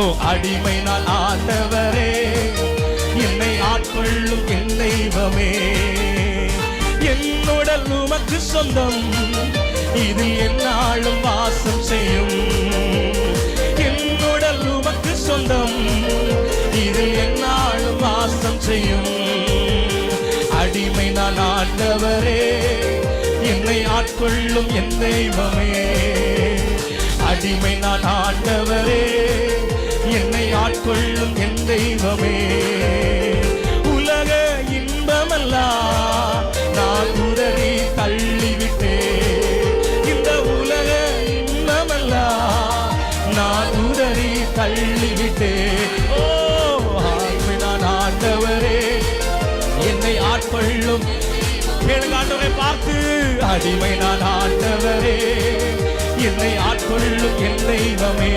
ஓ அடிமை நான் ஆண்டவரே, என்னை ஆட்கொள்ளும் என் தெய்வமே. என்னுடல் உமக்கு சொந்தம், இது என்னாலும் வாசம் செய்யும். என்னுடல் உமக்கு சொந்தம், இது என்னாலும் வாசம் செய்யும். அடிமை நான் ஆண்டவரே, என்னை ஆட்கொள்ளும் என் தெய்வமே. அடிமை நான் ஆண்டவரே, என்னை ஆட்கொள்ளும் என் தெய்வமே. உலக இன்பமெல்லாம் நான் உதறி தள்ளிவிட்டே, இந்த உலக இன்பமெல்லாம் நான் உதறி தள்ளிவிட்டே. ஓ அடிமை நான் ஆண்டவரே, என்னை ஆட்கொள்ளும். கேளுங்க ஆண்டவரை பார்த்து, அடிமை நான் ஆண்டவரே, என்னை ஆட்கொள்ளும் என் தெய்வமே.